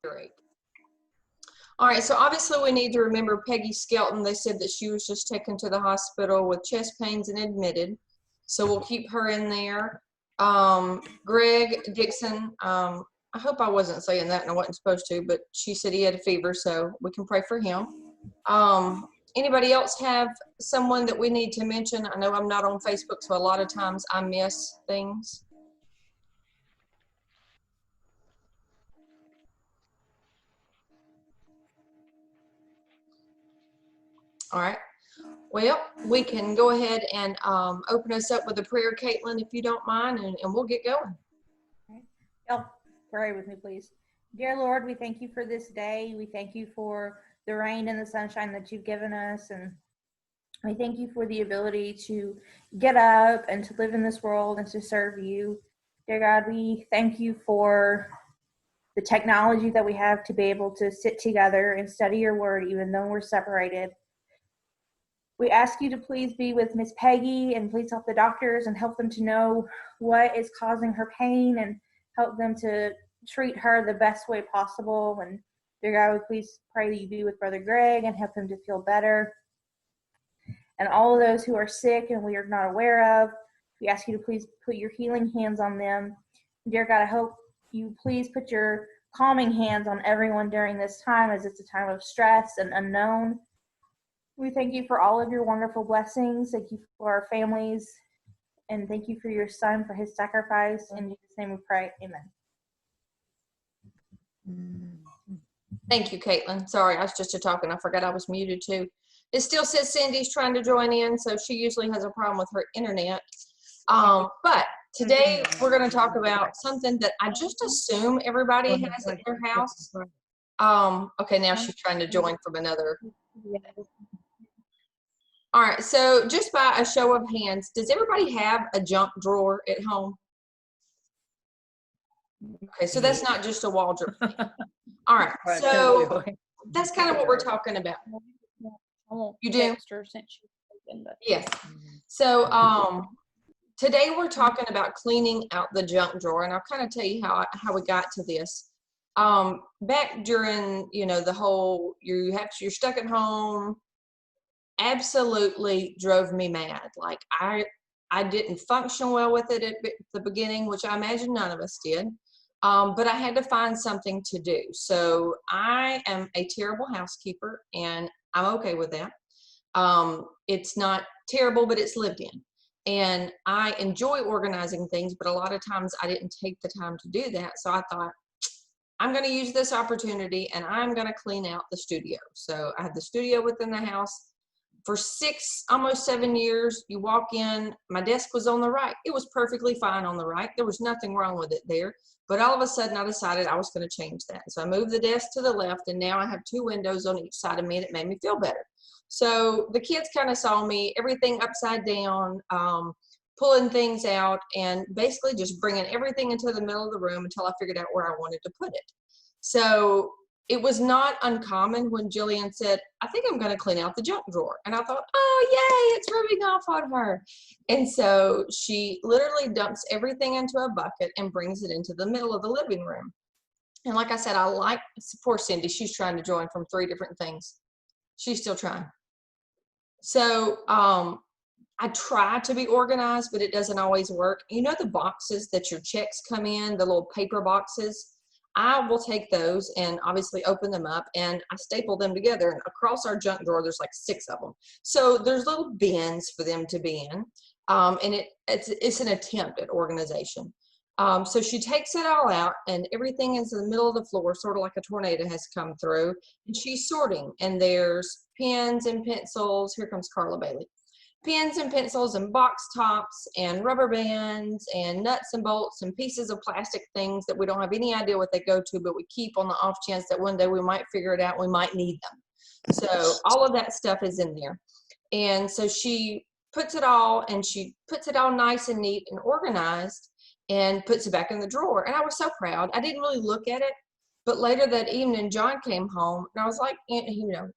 Great. All right, so obviously we need to remember Peggy Skelton. They said that she was just taken to the hospital with chest pains and admitted. So we'll keep her in there. Greg Dixon, I hope I wasn't saying that and I wasn't supposed to, but she said he had a fever, so we can pray for him. Anybody else have someone that we need to mention? I know I'm not on Facebook, so a lot of times I miss things. All right. Well, we can go ahead and open us up with a prayer, Caitlin, if you don't mind, and we'll get going. Okay. Y'all pray with me, please. Dear Lord, we thank you for this day. We thank you for the rain and the sunshine that you've given us, and we thank you for the ability to get up and to live in this world and to serve you. Dear God, we thank you for the technology that we have to be able to sit together and study your word even though we're separated. We ask you to please be with Miss Peggy and please help the doctors and help them to know what is causing her pain and help them to treat her the best way possible. And dear God, we please pray that you be with Brother Greg and help him to feel better. And all of those who are sick and we are not aware of, we ask you to please put your healing hands on them. Dear God, I hope you please put your calming hands on everyone during this time, as it's a time of stress and unknown. We thank you for all of your wonderful blessings. Thank you for our families. And thank you for your son, for his sacrifice. In Jesus' name we pray. Amen. Thank you, Caitlin. Sorry, I was just talking. I forgot I was muted too. It still says Cindy's trying to join in, so she usually has a problem with her internet. But today we're going to talk about something that I just assume everybody has at their house. Okay, now she's trying to join from another. All right, so just by a show of hands, does everybody have a junk drawer at home? Okay, so that's not just a wall drawer. All right, so that's kind of what we're talking about. You do? Yes. So today we're talking about cleaning out the junk drawer, and I'll kind of tell you how we got to this. Back during, the whole you're stuck at home, absolutely drove me mad. Like I didn't function well with it at the beginning, which I imagine none of us did. But I had to find something to do. So I am a terrible housekeeper, and I'm okay with that. It's not terrible, but it's lived in. And I enjoy organizing things, but a lot of times I didn't take the time to do that. So I thought, I'm going to use this opportunity and I'm going to clean out the studio. So I had the studio within the house for almost 7 years. You walk in, my desk was on the right. It was perfectly fine on the right. There was nothing wrong with it there. But all of a sudden I decided I was going to change that. So I moved the desk to the left, and now I have 2 windows on each side of me, and it made me feel better. So the kids kind of saw me, everything upside down, pulling things out, and basically just bringing everything into the middle of the room until I figured out where I wanted to put it. So it was not uncommon when Jillian said, I think I'm going to clean out the junk drawer. And I thought, oh, yay, it's rubbing off on her. And so she literally dumps everything into a bucket and brings it into the middle of the living room. And like I said, poor Cindy, she's trying to join from 3 different things. She's still trying. So I try to be organized, but it doesn't always work. You know the boxes that your checks come in, the little paper boxes? I will take those and obviously open them up, and I staple them together. And across our junk drawer, there's like 6 of them. So there's little bins for them to be in. And it's an attempt at organization. So she takes it all out, and everything is in the middle of the floor, sort of like a tornado has come through. And she's sorting, and there's pens and pencils. Here comes Carla Bailey. Pens and pencils and box tops and rubber bands and nuts and bolts and pieces of plastic things that we don't have any idea what they go to, but we keep on the off chance that one day we might figure it out, we might need them. So all of that stuff is in there. And so she puts it all nice and neat and organized and puts it back in the drawer. And I was so proud. I didn't really look at it. But later that evening, John came home, and I was like,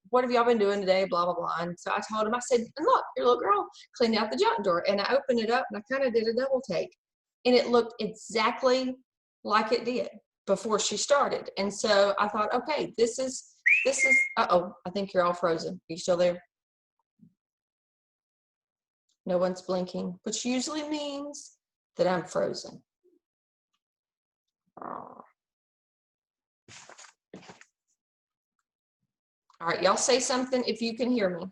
what have y'all been doing today, blah, blah, blah. And so I told him, I said, and look, your little girl cleaned out the junk drawer. And I opened it up, and I kind of did a double take. And it looked exactly like it did. before she started. And so I thought, okay, this is, uh-oh, I think you're all frozen. Are you still there? No one's blinking, which usually means that I'm frozen. All right, y'all say something if you can hear me.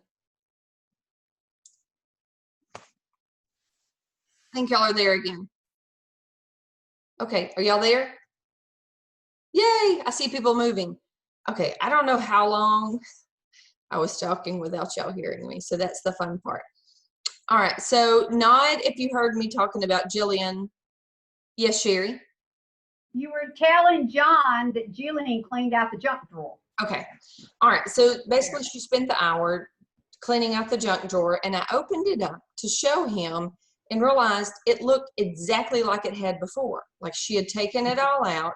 I think y'all are there again. Okay, are y'all there? Yay, I see people moving. Okay, I don't know how long I was talking without y'all hearing me, so that's the fun part. All right, so nod if you heard me talking about Jillian. Yes, Sherry? You were telling John that Jillian cleaned out the junk drawer. Okay, all right, so basically she spent the hour cleaning out the junk drawer, and I opened it up to show him and realized it looked exactly like it had before. Like she had taken it all out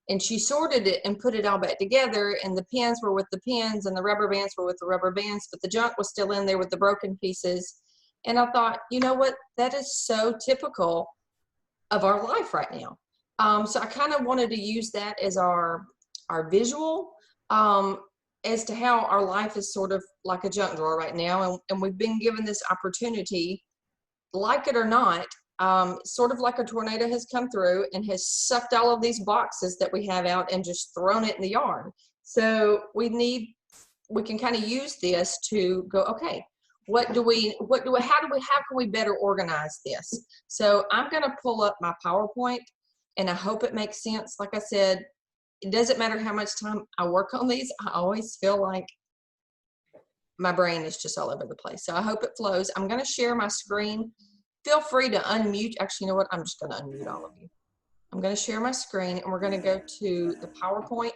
and she sorted it and put it all back together, and the pins were with the pins and the rubber bands were with the rubber bands, but the junk was still in there with the broken pieces. And I thought, you know what, that is so typical of our life right now. So I kind of wanted to use that as our visual as to how our life is sort of like a junk drawer right now. And we've been given this opportunity, like it or not, sort of like a tornado has come through and has sucked all of these boxes that we have out and just thrown it in the yard. So we can kind of use this to go, okay, how can we better organize this? So I'm going to pull up my PowerPoint, and I hope it makes sense. Like I said, it doesn't matter how much time I work on these. I always feel like my brain is just all over the place. So I hope it flows. I'm going to share my screen. Feel free to unmute. Actually, you know what? I'm just going to unmute all of you. I'm going to share my screen, and we're going to go to the PowerPoint.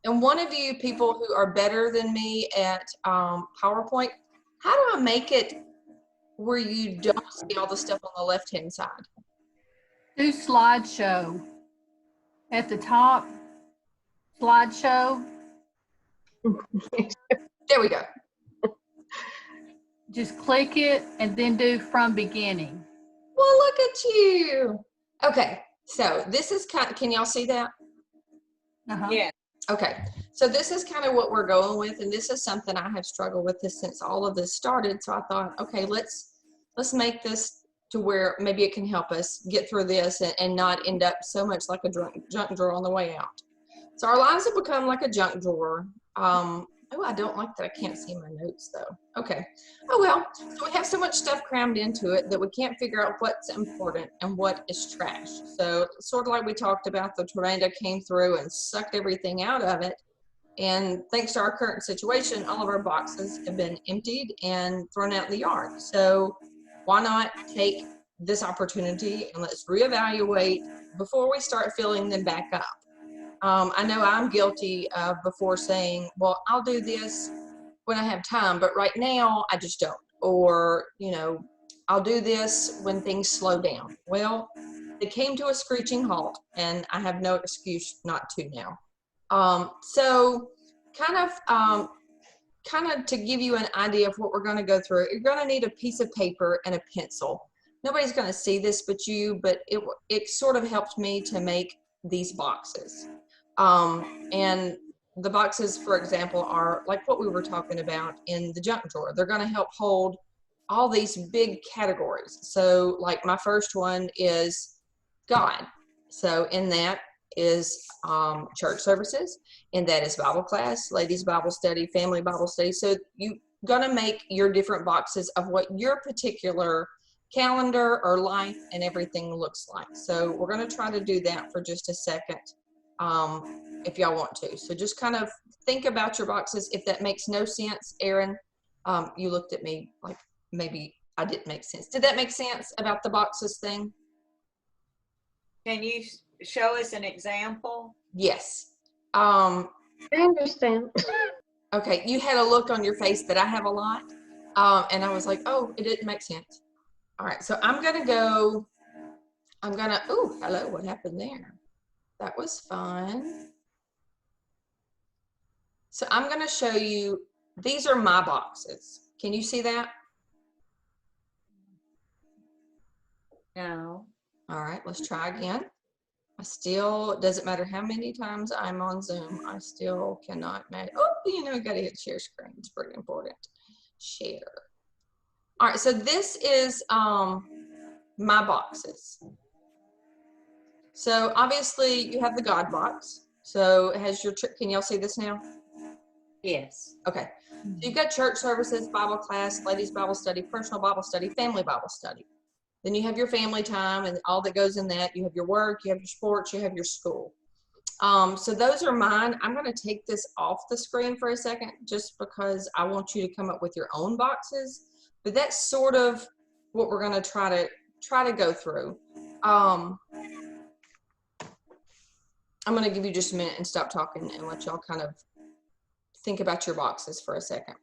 And one of you people who are better than me at PowerPoint, how do I make it where you don't see all the stuff on the left-hand side? Do slideshow. At the top, slideshow. There we go. Just click it and then do from beginning. Well, look at you. Okay, so this is can y'all see that? Yeah. Okay, so this is kind of what we're going with, and this is something I have struggled with this since all of this started. So I thought, okay, let's make this to where maybe it can help us get through this and not end up so much like a junk drawer on the way out. So our lives have become like a junk drawer. Oh, I don't like that I can't see my notes though. Okay. Oh well, so we have so much stuff crammed into it that we can't figure out what's important and what is trash. So sort of like we talked about, the tornado came through and sucked everything out of it. And thanks to our current situation, all of our boxes have been emptied and thrown out in the yard. So why not take this opportunity and let's reevaluate before we start filling them back up. I know I'm guilty of before saying, well, I'll do this when I have time, but right now I just don't. Or, you know, I'll do this when things slow down. Well, they came to a screeching halt, and I have no excuse not to now. So kind of to give you an idea of what we're going to go through, you're going to need a piece of paper and a pencil. Nobody's going to see this but you, but it sort of helped me to make these boxes. And the boxes, for example, are like what we were talking about in the junk drawer. They're going to help hold all these big categories. So like my first one is God. So in that is church services, and that is Bible class, ladies Bible study, family Bible study. So you're going to make your different boxes of what your particular calendar or life and everything looks like. So we're going to try to do that for just a second. If y'all want to. So just kind of think about your boxes. If that makes no sense, Erin, you looked at me like maybe I didn't make sense. Did that make sense about the boxes thing? Can you show us an example? Yes. I understand. Okay, you had a look on your face that I have a lot. And I was like, oh, it didn't make sense. All right, so oh, hello, what happened there? That was fun. So I'm going to show you, these are my boxes. Can you see that? No. All right, let's try again. I still, doesn't matter how many times I'm on Zoom, I still cannot manage. Oh, I got to hit share screen. It's pretty important. Share. All right, so this is my boxes. So obviously you have the God box. So it has your, can y'all see this now? Yes. Okay. So you've got church services, Bible class, ladies Bible study, personal Bible study, family Bible study. Then you have your family time and all that goes in that. You have your work, you have your sports, you have your school. So those are mine. I'm going to take this off the screen for a second just because I want you to come up with your own boxes. But that's sort of what we're going to try to go through. I'm going to give you just a minute and stop talking and let y'all kind of think about your boxes for a second.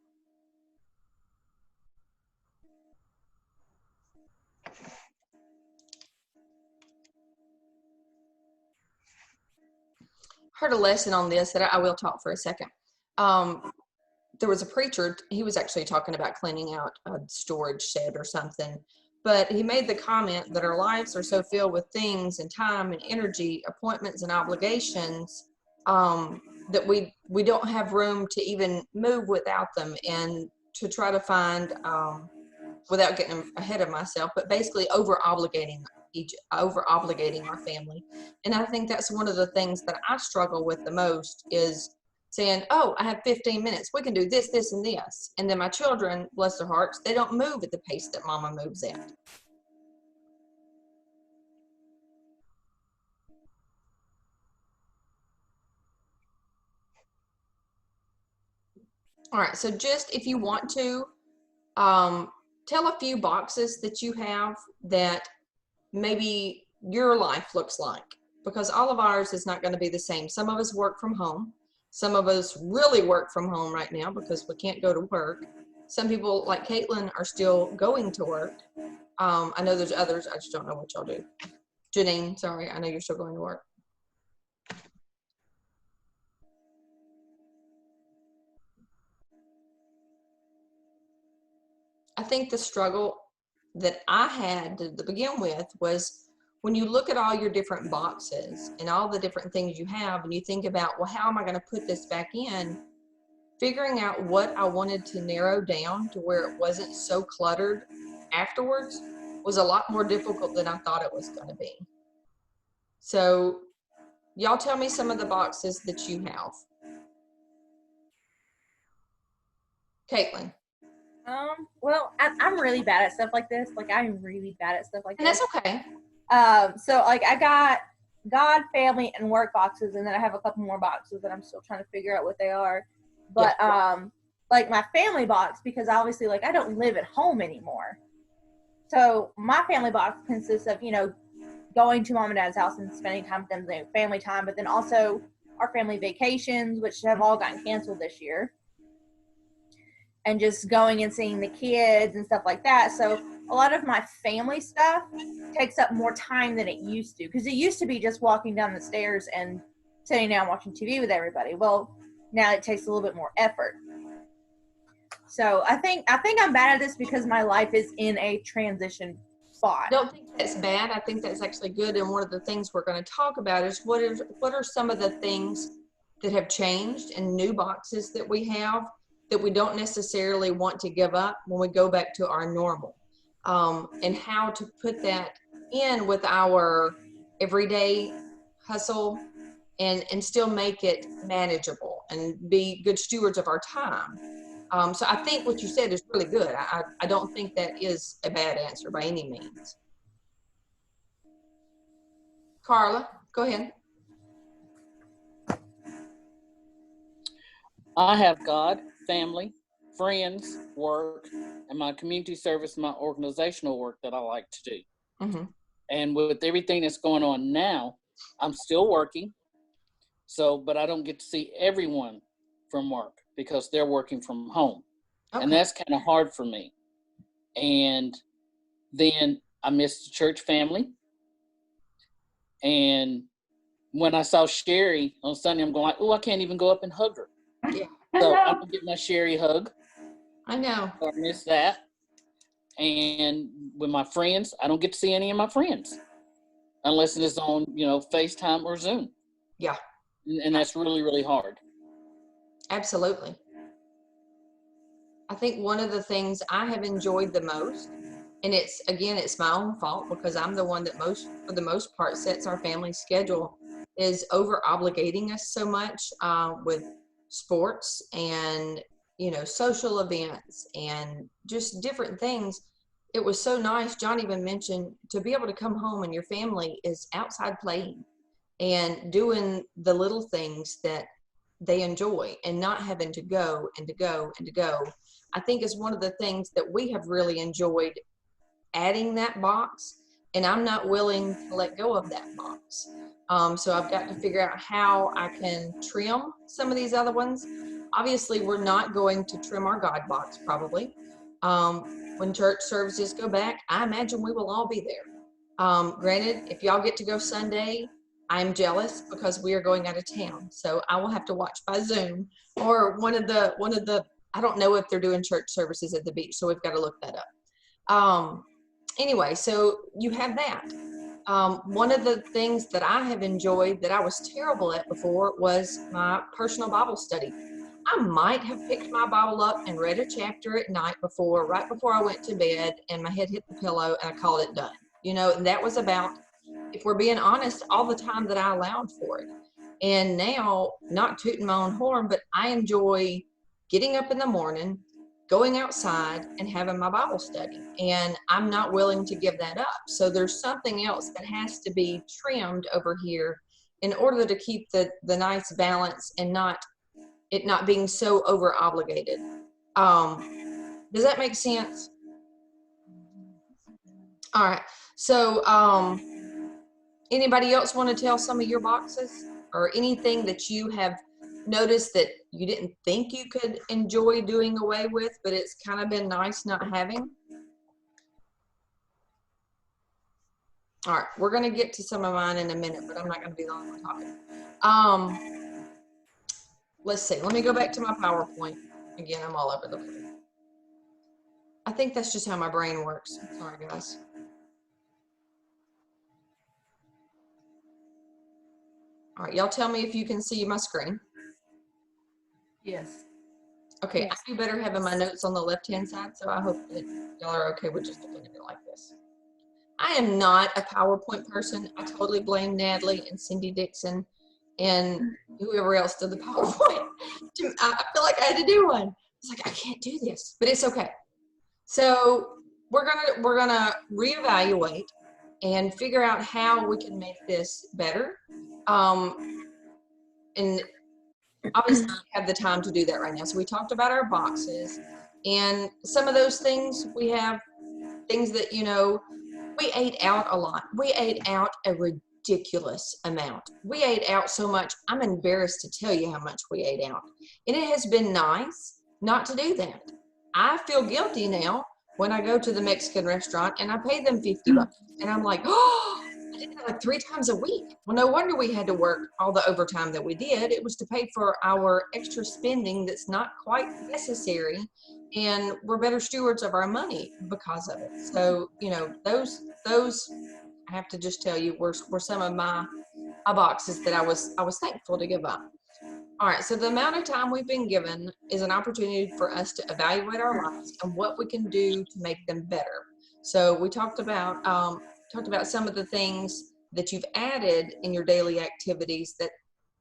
Heard a lesson on this that I will talk for a second. There was a preacher, he was actually talking about cleaning out a storage shed or something, but he made the comment that our lives are so filled with things and time and energy, appointments and obligations, that we don't have room to even move without them, and to try to find, without getting ahead of myself, but basically over obligating our family. And I think that's one of the things that I struggle with the most, is saying, oh, I have 15 minutes. We can do this, this, and this. And then my children, bless their hearts, they don't move at the pace that mama moves at. All right, so just if you want to, tell a few boxes that you have that maybe your life looks like, because all of ours is not going to be the same. Some of us work from home. Some of us really work from home right now because we can't go to work. Some people like Caitlin are still going to work. I know there's others. I just don't know what y'all do. Janine, sorry, I know you're still going to work. I think the struggle that I had to begin with was when you look at all your different boxes and all the different things you have, and you think about, well, how am I going to put this back in? Figuring out what I wanted to narrow down to where it wasn't so cluttered afterwards was a lot more difficult than I thought it was going to be. So y'all tell me some of the boxes that you have. Caitlin. Well, I'm really bad at stuff like this. Like, I'm really bad at stuff like And this. that's okay. So like I got God, family, and work boxes, and then I have a couple more boxes that I'm still trying to figure out what they are. But like my family box, because obviously like I don't live at home anymore. So my family box consists of, going to mom and dad's house and spending time with them, family time, but then also our family vacations, which have all gotten canceled this year. And just going and seeing the kids and stuff like that. So a lot of my family stuff takes up more time than it used to. Because it used to be just walking down the stairs and sitting down watching TV with everybody. Well, now it takes a little bit more effort. So I think I'm bad at this because my life is in a transition spot. I don't think that's bad. I think that's actually good. And one of the things we're going to talk about is what are some of the things that have changed and new boxes that we have that we don't necessarily want to give up when we go back to our normal, and how to put that in with our everyday hustle and still make it manageable and be good stewards of our time. So I think what you said is really good. I don't think that is a bad answer by any means. Carla, go ahead. I have God, family, friends, work, and my community service, my organizational work that I like to do. Mm-hmm. And with everything that's going on now, I'm still working. But I don't get to see everyone from work because they're working from home. Okay. And that's kind of hard for me. And then I miss the church family. And when I saw Sherry on Sunday, I'm going, oh, I can't even go up and hug her. Yeah. So I'm going to get my Sherry hug. I know. I miss that. And with my friends, I don't get to see any of my friends. unless it is on, FaceTime or Zoom. Yeah, And that's really, really hard. absolutely. I think one of the things I have enjoyed the most, and it's my own fault because I'm the one that for the most part, sets our family schedule, is over obligating us so much with sports and, social events and just different things. It was so nice. John even mentioned to be able to come home and your family is outside playing and doing the little things that they enjoy and not having to go and to go and to go. I think is one of the things that we have really enjoyed adding that box, and I'm not willing to let go of that box. So I've got to figure out how I can trim some of these other ones. Obviously, we're not going to trim our God box probably. When church services go back, I imagine we will all be there. Granted, if y'all get to go Sunday, I'm jealous because we are going out of town. So I will have to watch by Zoom or one of the, I don't know if they're doing church services at the beach, so we've got to look that up. Anyway, so you have that. One of the things that I have enjoyed that I was terrible at before was my personal Bible study. I might have picked my Bible up and read a chapter at night right before I went to bed, and my head hit the pillow and I called it done. And that was about, if we're being honest, all the time that I allowed for it. And now, not tooting my own horn, but I enjoy getting up in the morning, going outside and having my Bible study. And I'm not willing to give that up. So there's something else that has to be trimmed over here in order to keep the nice balance and it not being so over obligated. Does that make sense? All right. So anybody else want to tell some of your boxes or anything that you have noticed that you didn't think you could enjoy doing away with, but it's kind of been nice not having? All right, we're going to get to some of mine in a minute, but I'm not going to be the only one talking. Let's see. Let me go back to my PowerPoint. Again, I'm all over the place. I think that's just how my brain works. Sorry, guys. All right, y'all tell me if you can see my screen. Yes. Okay, Yes. I do better having my notes on the left-hand side, so I hope that y'all are okay with just looking at it like this. I am not a PowerPoint person. I totally blame Natalie and Cindy Dixon and whoever else did the PowerPoint. I feel like I had to do one. It's like, I can't do this, but it's okay. So we're gonna reevaluate and figure out how we can make this better. And obviously we have the time to do that right now. So we talked about our boxes and some of those things. We have things that, we ate out a lot. We ate out a ridiculous amount. We ate out so much, I'm embarrassed to tell you how much we ate out. And it has been nice not to do that. I feel guilty now when I go to the Mexican restaurant and I pay them $50 and I'm like, oh, I did that like 3 times a week. Well, no wonder we had to work all the overtime that we did. It was to pay for our extra spending that's not quite necessary, and we're better stewards of our money because of it. So, those I have to just tell you were some of my boxes that I was thankful to give up. All right, so the amount of time we've been given is an opportunity for us to evaluate our lives and what we can do to make them better. So we talked about some of the things that you've added in your daily activities that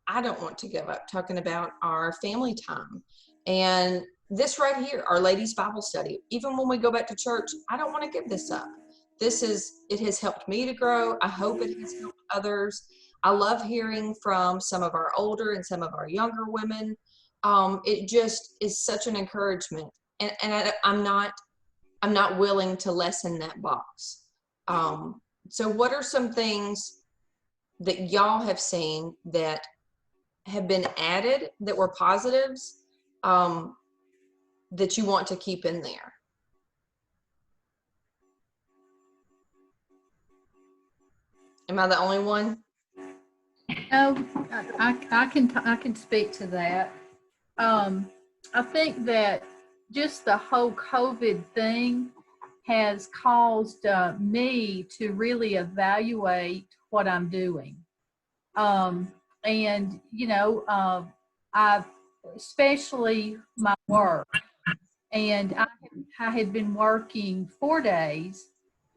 I don't want to give up, talking about our family time. And this right here, our ladies' Bible study, even when we go back to church, I don't want to give this up. It has helped me to grow. I hope it has helped others. I love hearing from some of our older and some of our younger women. It just is such an encouragement. And I'm not willing to lessen that box. So what are some things that y'all have seen that have been added that were positives that you want to keep in there? Am I the only one? No, I can speak to that. I think that just the whole COVID thing has caused me to really evaluate what I'm doing. And, you know, I, especially my work, and I had been working 4 days,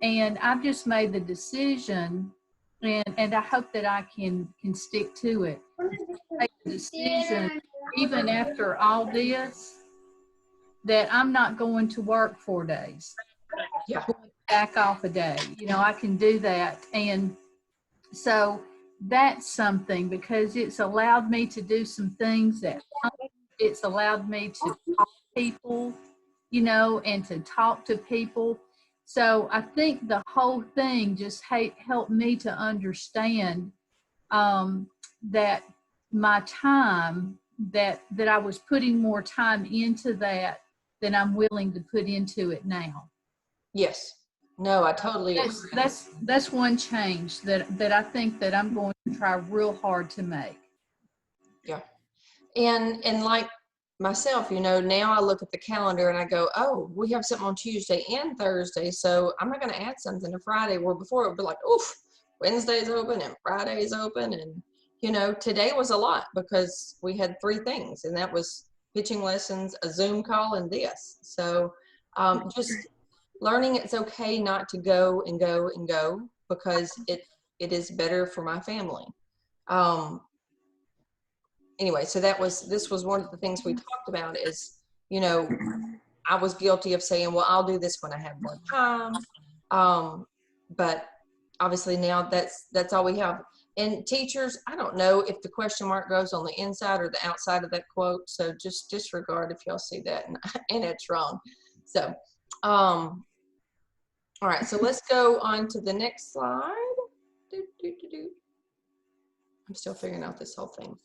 and I've just made the decision, and I hope that I can stick to it. Make the decision, even after all this, that I'm not going to work 4 days. Yeah. Back off a day. You know, I can do that. And so that's something, because it's allowed me to do some things that it's allowed me to talk to people, you know, and to talk to people. So I think the whole thing just helped me to understand that my time, that I was putting more time into that than I'm willing to put into it now. Yes. No, I totally agree. That's one change that I think that I'm going to try real hard to make. Yeah. And like myself, you know, now I look at the calendar and I go, oh, we have something on Tuesday and Thursday, so I'm not going to add something to Friday, where before it would be like, oof, Wednesday's open and Friday's open. And, you know, today was a lot because we had 3 things, and that was pitching lessons, a Zoom call, and this. So just learning it's okay not to go and go and go, because it is better for my family. Anyway, so this was one of the things we talked about is, you know, I was guilty of saying, well, I'll do this when I have more time. But obviously now that's all we have. And teachers, I don't know if the question mark goes on the inside or the outside of that quote. So just disregard if y'all see that and it's wrong. So, all right, so let's go on to the next slide. I'm still figuring out this whole thing.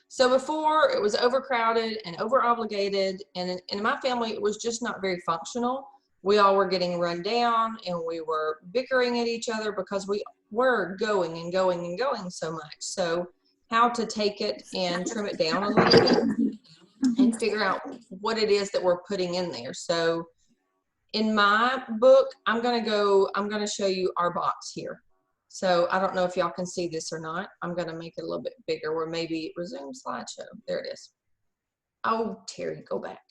So before, it was overcrowded and over-obligated, and in my family, it was just not very functional. We all were getting run down, and we were bickering at each other because we were going and going and going so much. So how to take it and trim it down a little bit and figure out what it is that we're putting in there. So in my book, I'm going to show you our box here. So I don't know if y'all can see this or not. I'm going to make it a little bit bigger, where maybe resume slideshow. There it is. Oh, Terry, go back.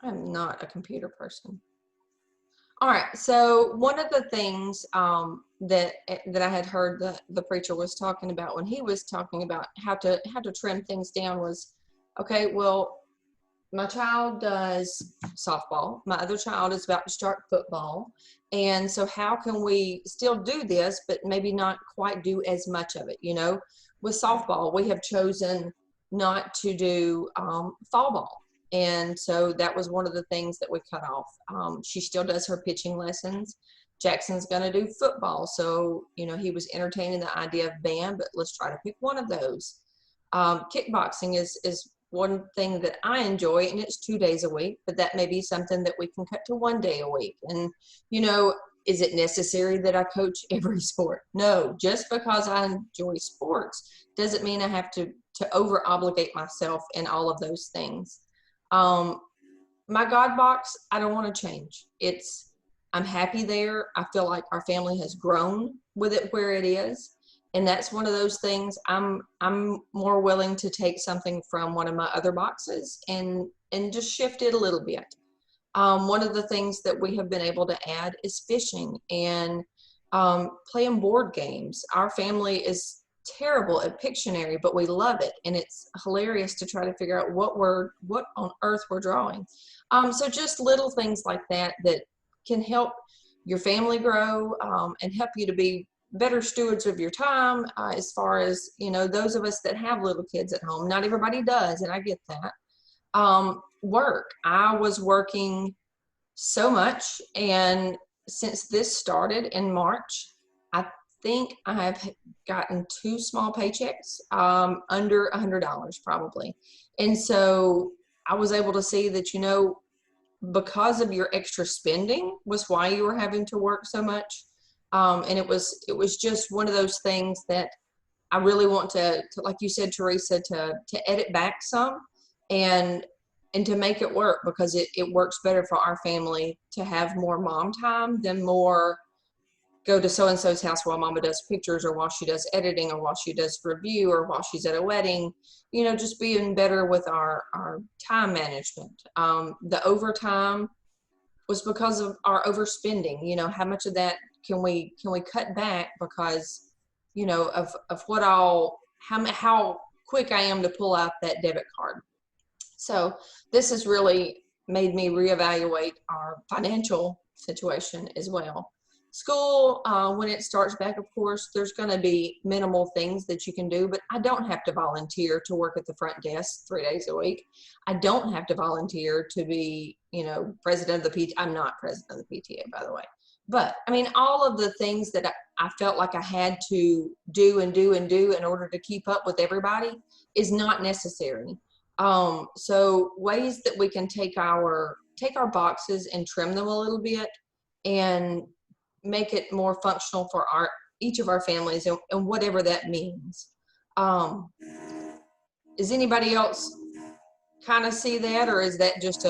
I'm not a computer person. All right. So one of the things that I had heard the preacher was talking about when he was talking about how to trim things down was, okay, well, my child does softball. My other child is about to start football. And so how can we still do this, but maybe not quite do as much of it? You know, with softball, we have chosen not to do fall ball. And so that was one of the things that we cut off. She still does her pitching lessons. Jackson's going to do football. So, you know, he was entertaining the idea of band, but let's try to pick one of those. Kickboxing is one thing that I enjoy, and it's 2 days a week, but that may be something that we can cut to 1 day a week. And, you know, is it necessary that I coach every sport? No, just because I enjoy sports doesn't mean I have to over obligate myself in all of those things. My God box, I don't want to change. I'm happy there. I feel like our family has grown with it where it is. And that's one of those things I'm more willing to take something from one of my other boxes and just shift it a little bit. One of the things that we have been able to add is fishing and playing board games. Our family is terrible at Pictionary, but we love it, and it's hilarious to try to figure out what on earth we're drawing. So just little things like that can help your family grow and help you to be better stewards of your time, as far as, you know, those of us that have little kids at home. Not everybody does, and I get that. Work. I was working so much, and since this started in March, I think I have gotten 2 small paychecks, under $100 probably. And so I was able to see that, you know, because of your extra spending was why you were having to work so much. And it was just one of those things that I really want to like you said, Teresa, to edit back some and to make it work, because it works better for our family to have more mom time than more go to so-and-so's house while mama does pictures, or while she does editing, or while she does review, or while she's at a wedding, just being better with our time management. The overtime was because of our overspending. How much of that can we cut back because, of what how quick I am to pull out that debit card. So this has really made me reevaluate our financial situation as well. School, when it starts back, of course, there's going to be minimal things that you can do, but I don't have to volunteer to work at the front desk 3 days a week. I don't have to volunteer to be, president of the PTA. I'm not president of the PTA, by the way. But I mean, all of the things that I felt like I had to do in order to keep up with everybody is not necessary. So ways that we can take our boxes and trim them a little bit and make it more functional for each of our families, and whatever that means. Does anybody else kind of see that, or is that just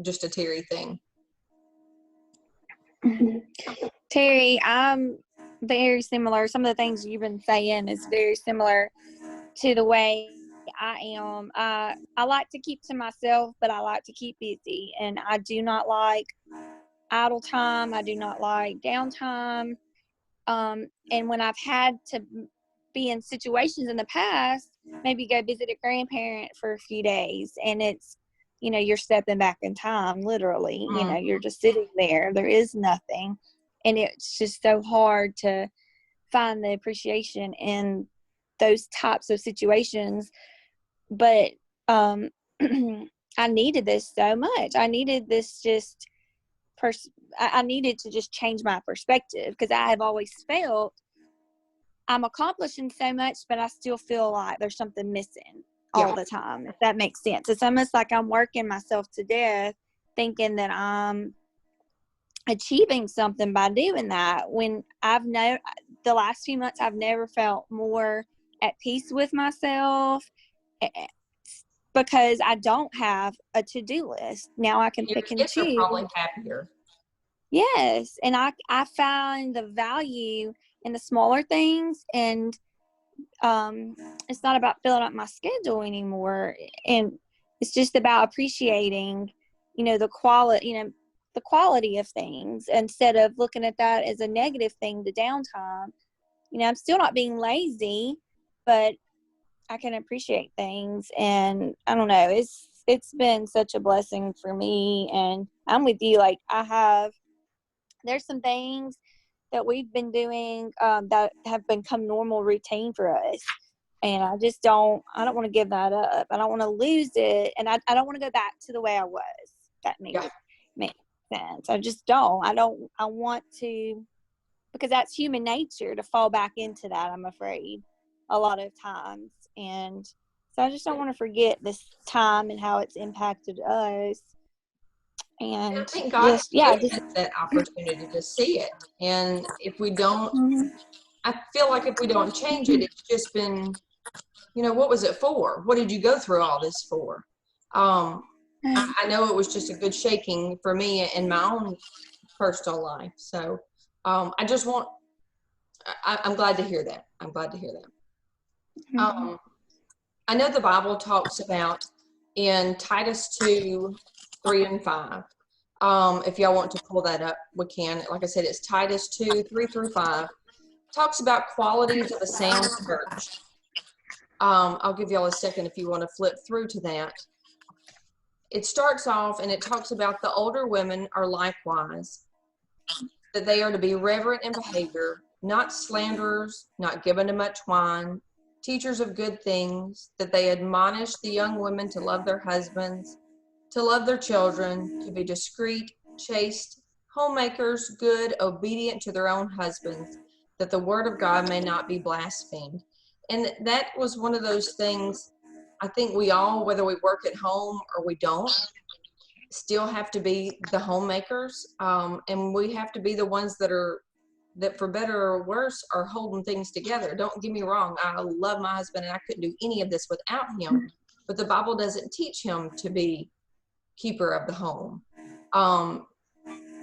just a Terri thing? Terri, I'm very similar. Some of the things you've been saying is very similar to the way I am. I like to keep to myself, but I like to keep busy, and I do not like idle time. I do not like downtime. And when I've had to be in situations in the past, maybe go visit a grandparent for a few days, and it's, you're stepping back in time, literally. You're just sitting there. There is nothing. And it's just so hard to find the appreciation in those types of situations. But I needed this so much. I needed this I needed to just change my perspective, because I have always felt I'm accomplishing so much, but I still feel like there's something missing all the time, if that makes sense. It's almost like I'm working myself to death thinking that I'm achieving something by doing that, when the last few months I've never felt more at peace with myself, because I don't have a to-do list. Now I can pick and choose. You're probably happier. Yes. And I find the value in the smaller things, and it's not about filling up my schedule anymore. And it's just about appreciating, the quality of things, instead of looking at that as a negative thing, the downtime. I'm still not being lazy, but I can appreciate things. And I don't know, it's been such a blessing for me. And I'm with you. Like, there's some things that we've been doing that have become normal routine for us. And I don't want to give that up. I don't want to lose it. And I don't want to go back to the way I was. That makes sense. I just don't. I want to, because that's human nature, to fall back into that, I'm afraid, a lot of times. And so I just don't want to forget this time and how it's impacted us. And I think God has that opportunity to see it. And if we don't, I feel like if we don't change it, it's just been, what was it for? What did you go through all this for? I know it was just a good shaking for me in my own personal life. So I'm glad to hear that. I'm glad to hear that. I know the Bible talks about in Titus 2, 3 and 5. If y'all want to pull that up, we can. Like I said, it's Titus 2, 3 through 5. Talks about qualities of a sound church. I'll give y'all a second if you want to flip through to that. It starts off and it talks about the older women are likewise, that they are to be reverent in behavior, not slanderers, not given to much wine, teachers of good things, that they admonish the young women to love their husbands, to love their children, to be discreet, chaste, homemakers, good, obedient to their own husbands, that the word of God may not be blasphemed. And that was one of those things I think we all, whether we work at home or we don't, still have to be the homemakers. And we have to be the ones that for better or worse are holding things together. Don't get me wrong. I love my husband and I couldn't do any of this without him, but the Bible doesn't teach him to be keeper of the home.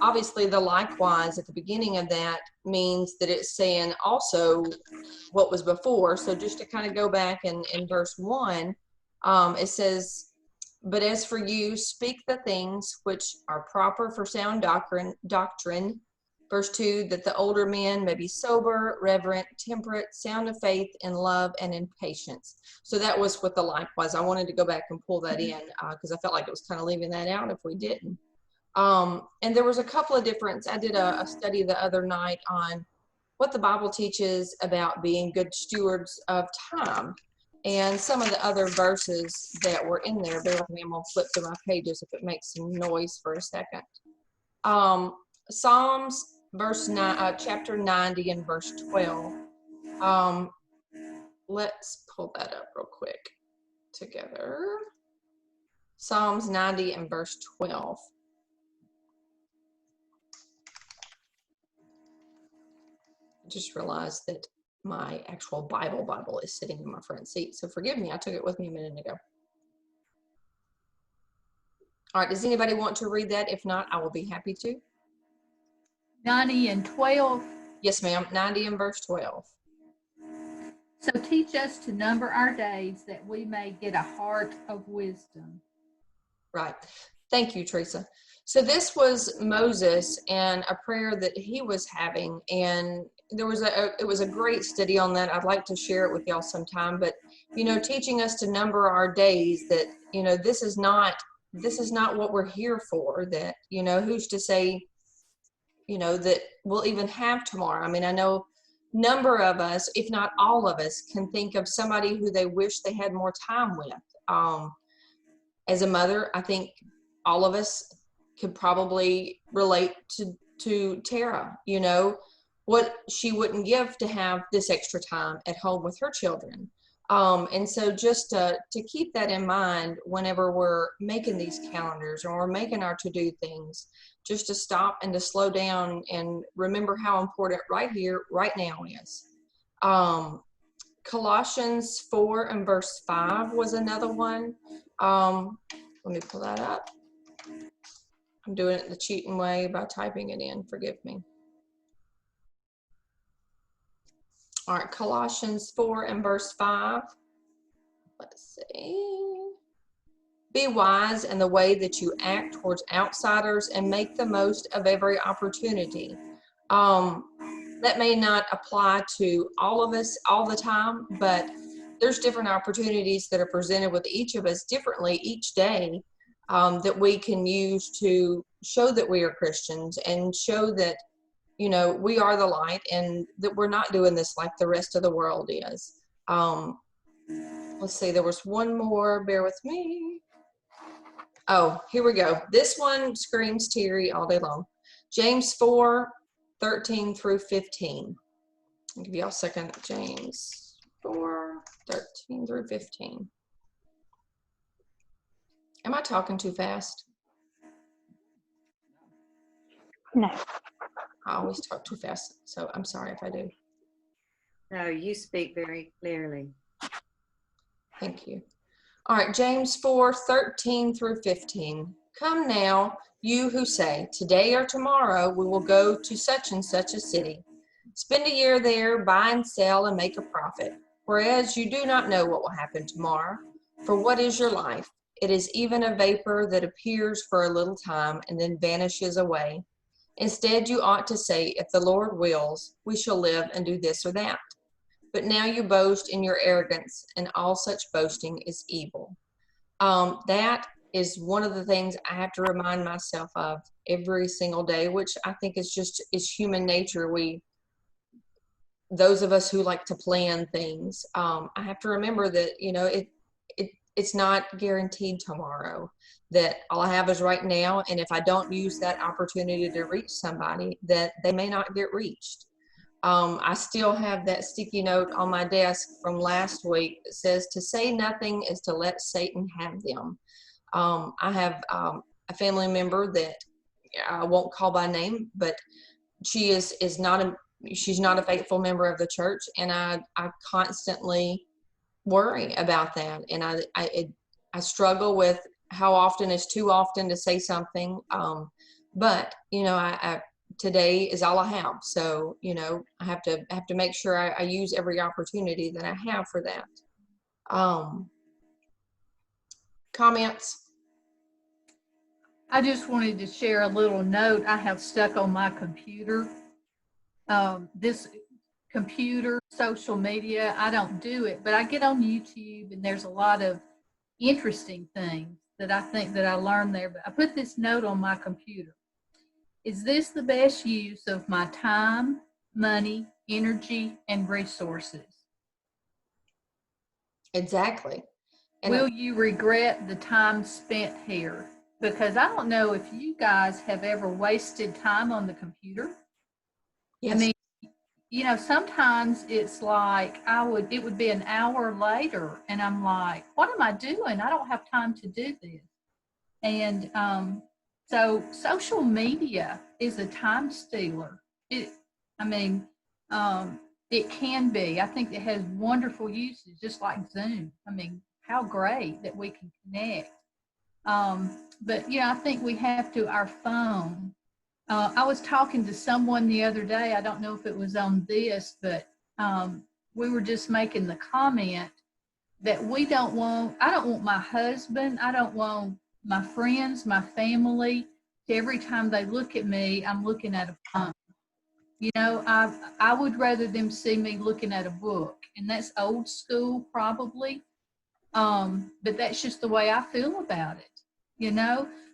obviously the likewise at the beginning of that means that it's saying also what was before. So just to kind of go back in verse 1, it says, but as for you, speak the things which are proper for sound doctrine. Verse 2, that the older men may be sober, reverent, temperate, sound of faith, in love, and in patience. So that was what the likewise. I wanted to go back and pull that in because I felt like it was kind of leaving that out if we didn't. And there was a couple of different, I did a study the other night on what the Bible teaches about being good stewards of time. And some of the other verses that were in there, bear with me, I'm going to flip through my pages if it makes some noise for a second. Psalms chapter 90 and verse 12. Let's pull that up real quick together. Psalms 90 and verse 12. I just realized that my actual Bible is sitting in my front seat. So forgive me, I took it with me a minute ago. All right, does anybody want to read that? If not, I will be happy to. 90 and 12. Yes, ma'am, 90 and verse 12. So teach us to number our days that we may get a heart of wisdom. Right. Thank you, Teresa. So this was Moses and a prayer that he was having, and it was a great study on that. I'd like to share it with y'all sometime, but teaching us to number our days, that this is not what we're here for, that who's to say that we'll even have tomorrow. I mean, I know number of us, if not all of us, can think of somebody who they wish they had more time with. As a mother, I think all of us could probably relate to Tara, what she wouldn't give to have this extra time at home with her children. And so just to keep that in mind whenever we're making these calendars or we're making our to-do things, just to stop and to slow down and remember how important right here, right now is. Colossians 4 and verse 5 was another one. Let me pull that up. I'm doing it the cheating way by typing it in. Forgive me. All right, Colossians 4 and verse 5. Let's see. Be wise in the way that you act towards outsiders and make the most of every opportunity. That may not apply to all of us all the time, but there's different opportunities that are presented with each of us differently each day, that we can use to show that we are Christians and show that, we are the light and that we're not doing this like the rest of the world is. Let's see, there was one more, bear with me. Oh, here we go. This one screams Terry all day long. James 4, 13 through 15. I'll give y'all a second. James 4, 13 through 15. Am I talking too fast? No. I always talk too fast, so I'm sorry if I do. No, you speak very clearly. Thank you. All right, James 4, 13 through 15. Come now, you who say, today or tomorrow we will go to such and such a city. Spend a year there, buy and sell, and make a profit. Whereas you do not know what will happen tomorrow. For what is your life? It is even a vapor that appears for a little time and then vanishes away. Instead, you ought to say, if the Lord wills, we shall live and do this or that. But now you boast in your arrogance, and all such boasting is evil. That is one of the things I have to remind myself of every single day, which I think is human nature. Those of us who like to plan things, I have to remember that, it's not guaranteed tomorrow, that all I have is right now. And if I don't use that opportunity to reach somebody, that they may not get reached. I still have that sticky note on my desk from last week that says, to say nothing is to let Satan have them. I have a family member that I won't call by name, but she she's not a faithful member of the church. And I constantly worry about that. And I struggle with how often is too often to say something. but I today is all I have. So, I have to make sure I use every opportunity that I have for that. Comments? I just wanted to share a little note I have stuck on my computer. This computer, social media, I don't do it, but I get on YouTube and there's a lot of interesting things that I think that I learned there. But I put this note on my computer. Is this the best use of my time, money, energy, and resources? Exactly. And Will you regret the time spent here? Because I don't know if you guys have ever wasted time on the computer. yes. I mean, sometimes it's like it would be an hour later and I'm like, what am I doing? I don't have time to do this. And so social media is a time stealer. I mean, it can be. I think it has wonderful uses, just like Zoom. I mean, how great that we can connect. But I think we have to our phone. I was talking to someone the other day. I don't know if it was on this, but we were just making the comment that I don't want my husband, I don't want my friends, my family, to every time they look at me, I'm looking at a phone. I would rather them see me looking at a book, and that's old school probably, but that's just the way I feel about it.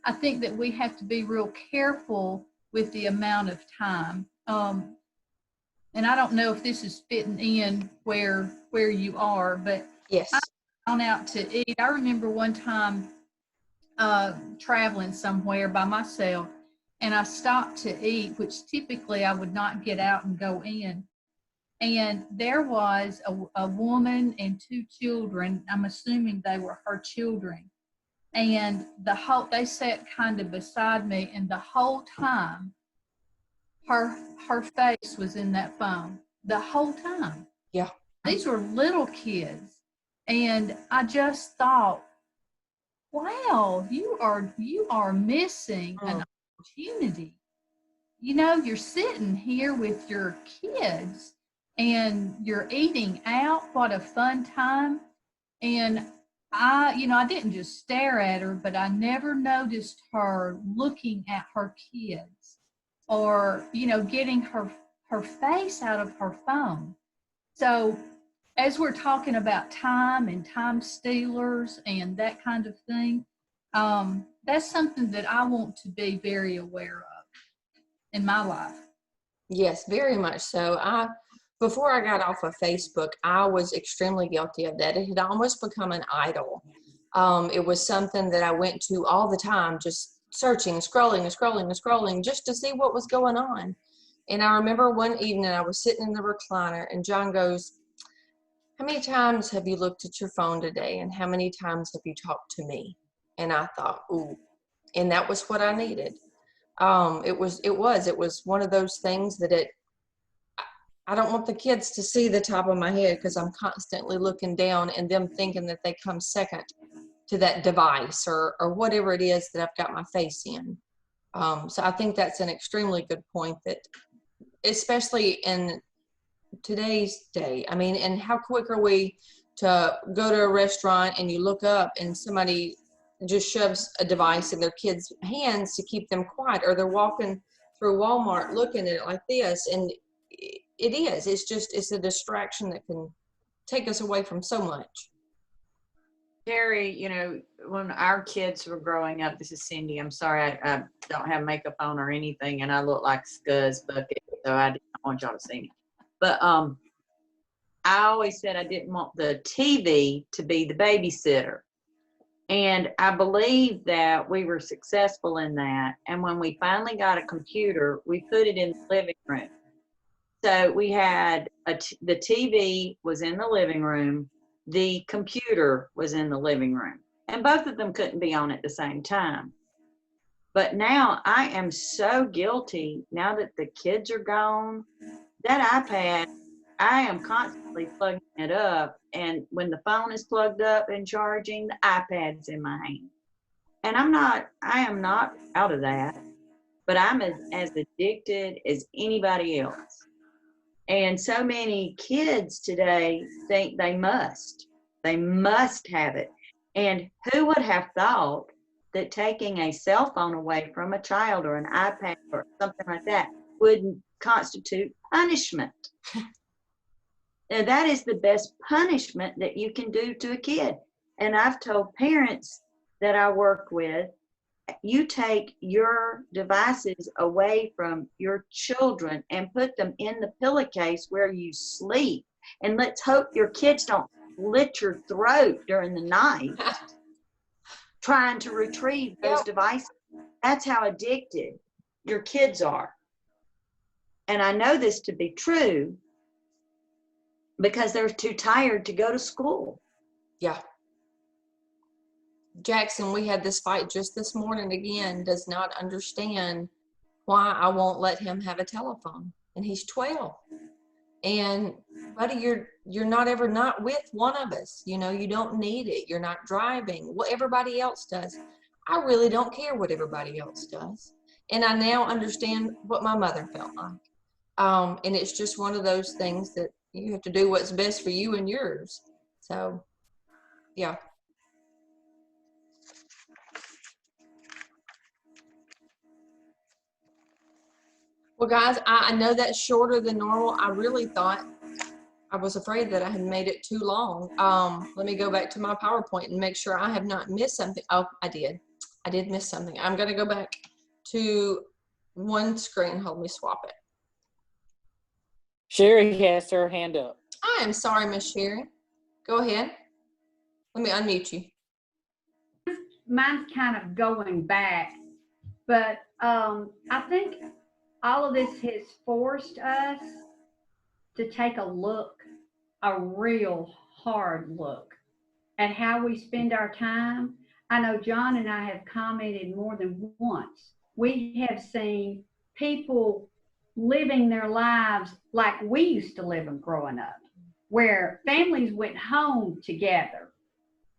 I think that we have to be real careful with the amount of time. And I don't know if this is fitting in where you are, but Yes. I went out to eat. I remember one time traveling somewhere by myself, and I stopped to eat, which typically I would not get out and go in. And there was a woman and two children. I'm assuming they were her children. And they sat kind of beside me, and the whole time her face was in that phone the whole time. Yeah. These were little kids. And I just thought, wow, you are missing an opportunity. You're sitting here with your kids and you're eating out. What a fun time. And I didn't just stare at her, but I never noticed her looking at her kids or, getting her face out of her phone. So as we're talking about time and time stealers and that kind of thing, that's something that I want to be very aware of in my life. Yes, very much so. Before I got off of Facebook, I was extremely guilty of that. It had almost become an idol. It was something that I went to all the time, just searching, scrolling, just to see what was going on. And I remember one evening I was sitting in the recliner and John goes, how many times have you looked at your phone today? And how many times have you talked to me? And I thought, ooh, and that was what I needed. It was one of those things that I don't want the kids to see the top of my head because I'm constantly looking down and them thinking that they come second to that device or whatever it is that I've got my face in. So I think that's an extremely good point, that especially in today's day, I mean, and how quick are we to go to a restaurant and you look up and somebody just shoves a device in their kids' hands to keep them quiet, or they're walking through Walmart looking at it like this, and it's a distraction that can take us away from so much. Terri, when our kids were growing up, this is Cindy, I'm sorry, I don't have makeup on or anything, and I look like Scuzz Bucket, so I didn't want y'all to see me. But I always said I didn't want the TV to be the babysitter. And I believe that we were successful in that. And when we finally got a computer, we put it in the living room. So we had the TV was in the living room, the computer was in the living room, and both of them couldn't be on at the same time. But now I am so guilty, now that the kids are gone, that iPad, I am constantly plugging it up, and when the phone is plugged up and charging, the iPad's in my hand. And I am not out of that, but I'm as addicted as anybody else. And so many kids today think they must have it. And who would have thought that taking a cell phone away from a child or an iPad or something like that would constitute punishment? Now, that is the best punishment that you can do to a kid. And I've told parents that I work with, you take your devices away from your children and put them in the pillowcase where you sleep. And let's hope your kids don't slit your throat during the night trying to retrieve those devices. That's how addicted your kids are. And I know this to be true because they're too tired to go to school. Yeah. Jackson, we had this fight just this morning again, does not understand why I won't let him have a telephone. And he's 12. And buddy, you're not ever not with one of us. You know, you don't need it. You're not driving. What everybody else does. I really don't care what everybody else does. And I now understand what my mother felt like. And it's just one of those things that you have to do what's best for you and yours. So, yeah. Well, guys, I know that's shorter than normal. I really thought, I was afraid that I had made it too long. Let me go back to my PowerPoint and make sure I have not missed something. Oh, I did. I did miss something. I'm going to go back to one screen. Hold me swap it. Sherry has her hand up. I am sorry, Miss Sherry. Go ahead. Let me unmute you. Mine's kind of going back, but I think all of this has forced us to take a look, a real hard look at how we spend our time. I know John and I have commented more than once. We have seen people living their lives like we used to live them growing up, where families went home together,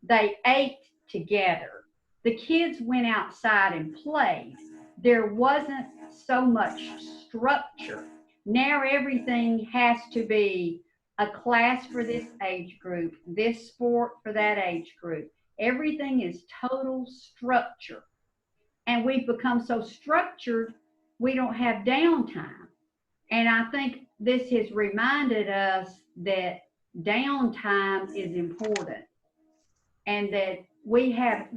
they ate together, the kids went outside and played. There wasn't so much structure. Now everything has to be a class for this age group, this sport for that age group. Everything is total structure. And we've become so structured, we don't have downtime. And I think this has reminded us that downtime is important. And that we have,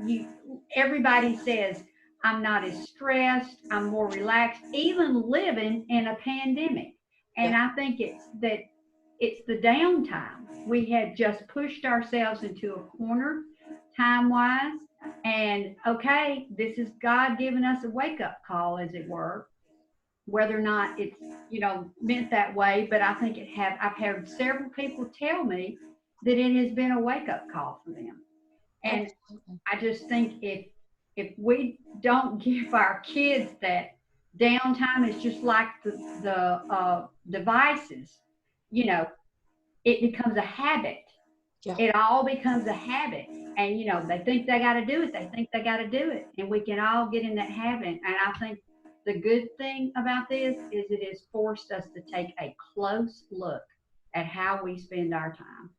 everybody says, I'm not as stressed, I'm more relaxed, even living in a pandemic. And I think it's the downtime. We had just pushed ourselves into a corner time-wise, and okay, this is God giving us a wake-up call, as it were, whether or not it's, meant that way, but I think I've heard several people tell me that it has been a wake-up call for them. And I just think if we don't give our kids that downtime, it's just like the devices, it becomes a habit. Yeah. It all becomes a habit. And, they think they got to do it. They think they got to do it. And we can all get in that habit. And I think the good thing about this is it has forced us to take a close look at how we spend our time.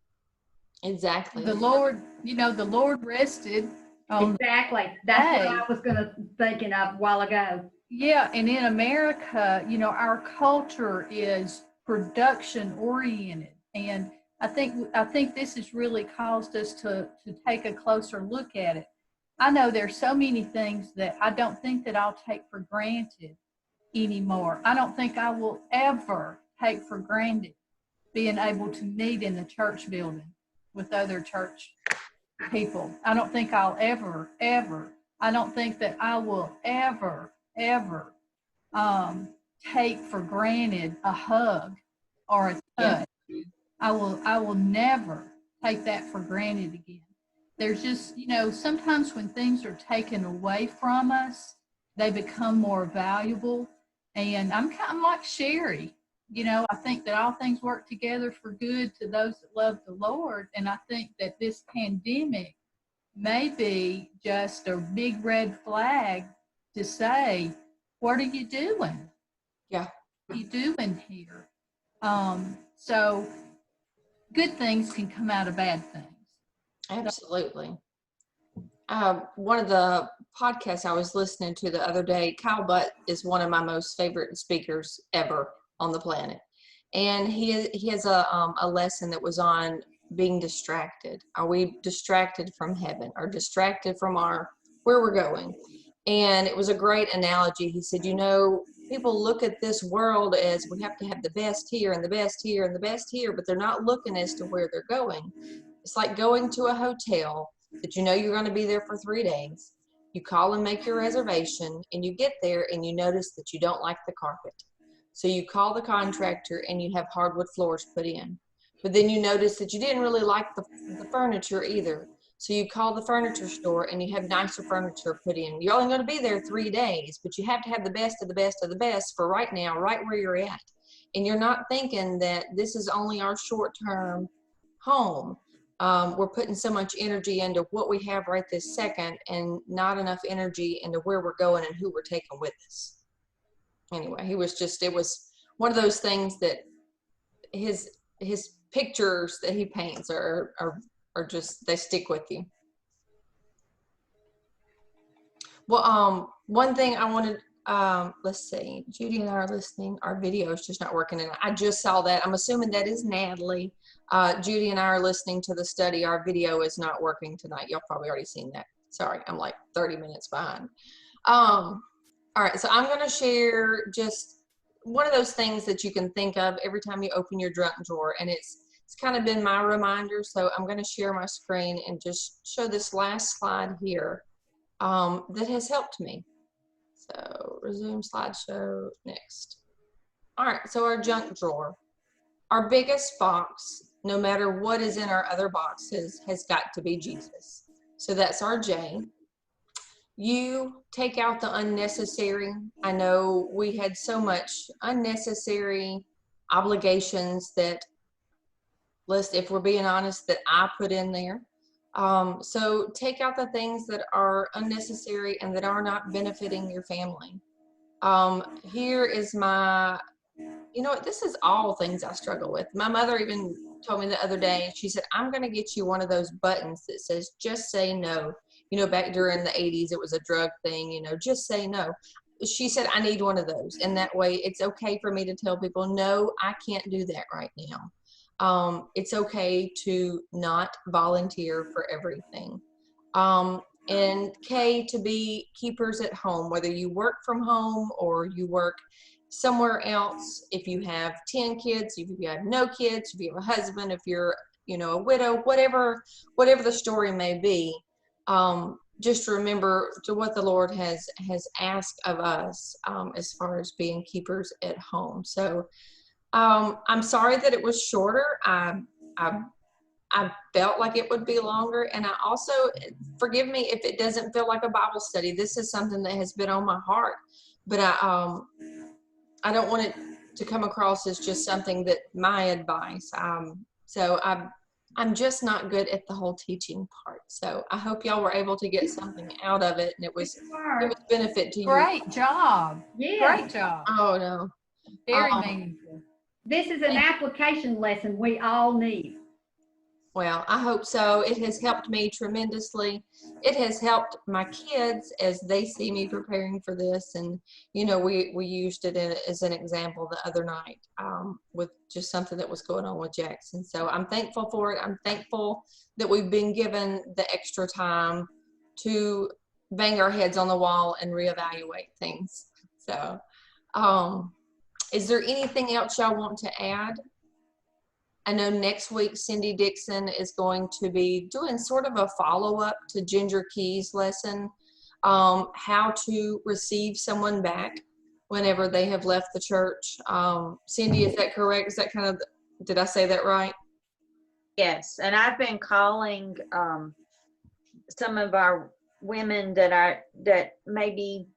Exactly. The Lord rested. Exactly. That's what I was thinking of a while ago. Yeah, and in America, our culture is production oriented, and I think this has really caused us to take a closer look at it. I know there's so many things that I don't think that I'll take for granted anymore. I don't think I will ever take for granted being able to meet in the church building with other church people. I don't think I'll ever, I don't think that I will ever take for granted a hug or a touch. I will never take that for granted again. There's just, sometimes when things are taken away from us, they become more valuable. And I'm like Sherry. I think that all things work together for good to those that love the Lord. And I think that this pandemic may be just a big red flag to say, what are you doing? Yeah. What are you doing here? So good things can come out of bad things. Absolutely. One of the podcasts I was listening to the other day, Kyle Butt is one of my most favorite speakers ever on the planet. And he has a lesson that was on being distracted. Are we distracted from heaven, or distracted from where we're going? And it was a great analogy. He said, people look at this world as we have to have the best here and the best here and the best here, but they're not looking as to where they're going. It's like going to a hotel that you're going to be there for 3 days. You call and make your reservation, and you get there and you notice that you don't like the carpet. So you call the contractor and you have hardwood floors put in. But then you notice that you didn't really like the furniture either. So you call the furniture store and you have nicer furniture put in. You're only going to be there 3 days, but you have to have the best of the best of the best for right now, right where you're at. And you're not thinking that this is only our short-term home. We're putting so much energy into what we have right this second, and not enough energy into where we're going and who we're taking with us. Anyway, it was one of those things that his pictures that he paints are just, they stick with you. Well, one thing I wanted, let's see, Judy and I are listening. Our video is just not working, and I just saw that. I'm assuming that is Natalie. Judy and I are listening to the study. Our video is not working tonight. Y'all probably already seen that. Sorry, I'm like 30 minutes behind. All right, so I'm going to share just one of those things that you can think of every time you open your junk drawer, and it's kind of been my reminder. So I'm going to share my screen and just show this last slide here that has helped me. So resume slideshow, next. All right, so our junk drawer. Our biggest box, no matter what is in our other boxes, has got to be Jesus. So that's our J. You take out the unnecessary. I know we had so much unnecessary obligations that, if we're being honest, that I put in there. So take out the things that are unnecessary and that are not benefiting your family. Here is my, this is all things I struggle with. My mother even told me the other day, she said, I'm going to get you one of those buttons that says, just say no. Back during the 80s, it was a drug thing, just say no. She said, I need one of those. And that way it's okay for me to tell people, no, I can't do that right now. It's okay to not volunteer for everything. And K, to be keepers at home, whether you work from home or you work somewhere else. If you have 10 kids, if you have no kids, if you have a husband, if you're, a widow, whatever the story may be, just remember to what the Lord has asked of us as far as being keepers at home. So I'm sorry that it was shorter. I felt like it would be longer, and I also, forgive me if it doesn't feel like a Bible study. This is something that has been on my heart, but I don't want it to come across as just something that my advice. So I'm just not good at the whole teaching part. So I hope y'all were able to get something out of it, and it was benefit to you. Great job. Yeah. Great job. Oh no. Very meaningful. This is an application lesson we all need. Well, I hope so. It has helped me tremendously. It has helped my kids as they see me preparing for this. And, we used it as an example the other night with just something that was going on with Jackson. So I'm thankful for it. I'm thankful that we've been given the extra time to bang our heads on the wall and reevaluate things. So is there anything else y'all want to add? I know next week Cindy Dixon is going to be doing sort of a follow-up to Ginger Key's lesson, how to receive someone back whenever they have left the church. Cindy, is that correct? Is that did I say that right? Yes, and I've been calling some of our women that maybe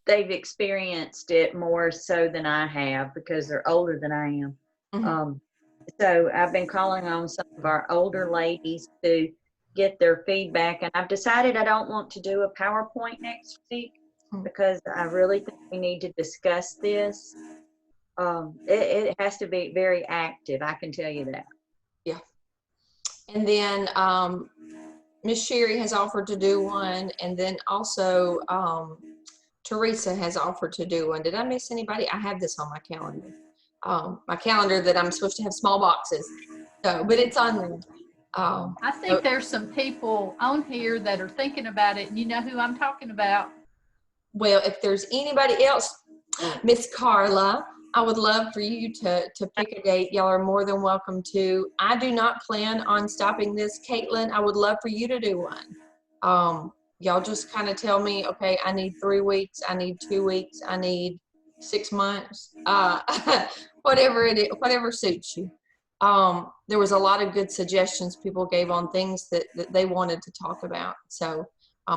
they've experienced it more so than I have because they're older than I am. Mm-hmm. So I've been calling on some of our older ladies to get their feedback, and I've decided I don't want to do a PowerPoint next week. because I really think we need to discuss this. It has to be very active. I can tell you that. Yeah. And then Miss Sherry has offered to do one, and then also Teresa has offered to do one. Did I miss anybody? I have this on my calendar. My calendar that I'm supposed to have small boxes. So, but it's on there. I think there's some people on here that are thinking about it, and you know who I'm talking about. Well, if there's anybody else, Miss Carla, I would love for you to pick a date. Y'all are more than welcome to. I do not plan on stopping this. Caitlin, I would love for you to do one. Y'all just kind of tell me, okay, I need 3 weeks, I need 2 weeks, I need 6 months, whatever it is, whatever suits you. There was a lot of good suggestions people gave on things that they wanted to talk about. So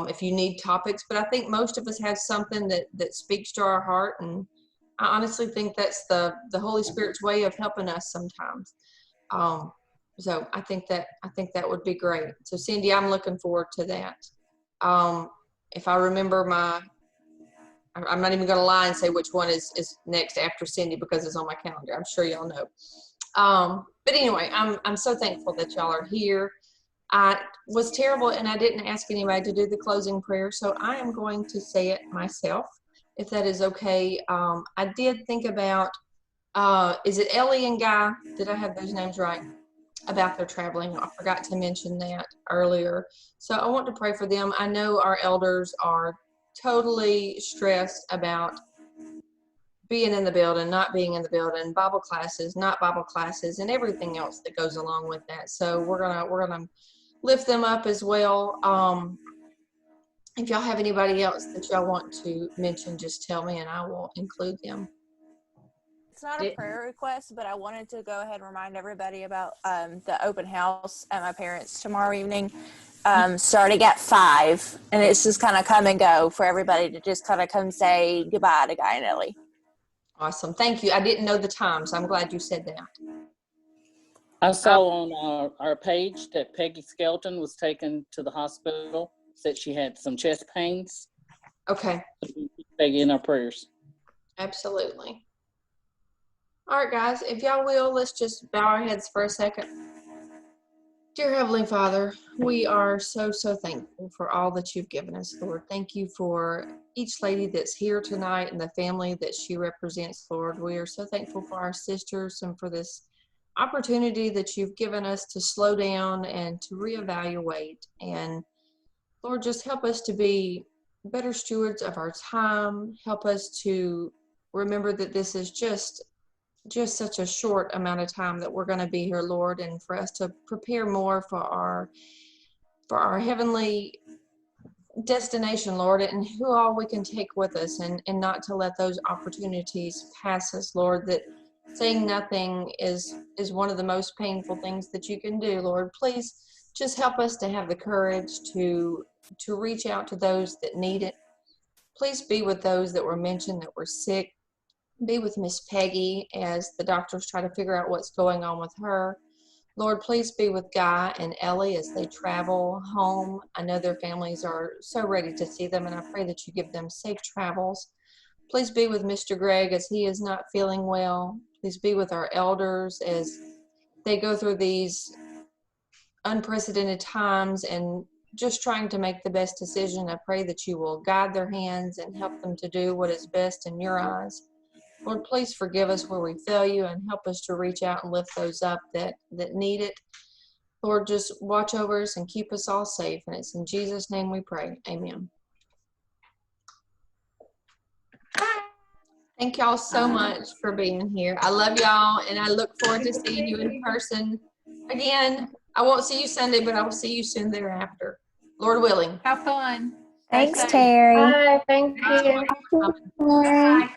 if you need topics, but I think most of us have something that speaks to our heart, and I honestly think that's the Holy Spirit's way of helping us sometimes. So I think that would be great. So Cindy, I'm looking forward to that. If I remember I'm not even going to lie and say which one is next after Cindy because it's on my calendar. I'm sure y'all know. But anyway, I'm so thankful that y'all are here. I was terrible and I didn't ask anybody to do the closing prayer, so I am going to say it myself, if that is okay. I did think about, is it Ellie and Guy? Did I have those names right? About their traveling. I forgot to mention that earlier. So I want to pray for them. I know our elders are totally stressed about being in the building, not being in the building, Bible classes, not Bible classes, and everything else that goes along with that. So we're gonna lift them up as well. If y'all have anybody else that y'all want to mention, just tell me and I will include them. It's not a prayer request, but I wanted to go ahead and remind everybody about the open house at my parents' tomorrow evening, starting at 5. And it's just kind of come and go for everybody to just kind of come say goodbye to Guy and Ellie. Awesome. Thank you. I didn't know the time, so I'm glad you said that. I saw on our page that Peggy Skelton was taken to the hospital, said she had some chest pains. Okay. Peggy in our prayers. Absolutely. All right, guys, if y'all will, let's just bow our heads for a second. Dear Heavenly Father, we are so, so thankful for all that you've given us, Lord. Thank you for each lady that's here tonight and the family that she represents, Lord. We are so thankful for our sisters and for this opportunity that you've given us to slow down and to reevaluate. And Lord, just help us to be better stewards of our time. Help us to remember that this is just such a short amount of time that we're going to be here, Lord, and for us to prepare more for our heavenly destination, Lord, and who all we can take with us, and not to let those opportunities pass us, Lord. That saying nothing is one of the most painful things that you can do, Lord. Please just help us to have the courage to reach out to those that need it. Please be with those that were mentioned that were sick. Be with Miss Peggy as the doctors try to figure out what's going on with her. Lord, please be with Guy and Ellie as they travel home. I know their families are so ready to see them, and I pray that you give them safe travels. Please be with Mr. Greg as he is not feeling well. Please be with our elders as they go through these unprecedented times and just trying to make the best decision. I pray that you will guide their hands and help them to do what is best in your eyes. Lord, please forgive us where we fail you and help us to reach out and lift those up that need it. Lord, just watch over us and keep us all safe. And it's in Jesus' name we pray. Amen. Thank y'all so much for being here. I love y'all, and I look forward to seeing you in person again. I won't see you Sunday, but I will see you soon thereafter. Lord willing. Have fun. Thanks, Terry. Bye. Thank you. Bye.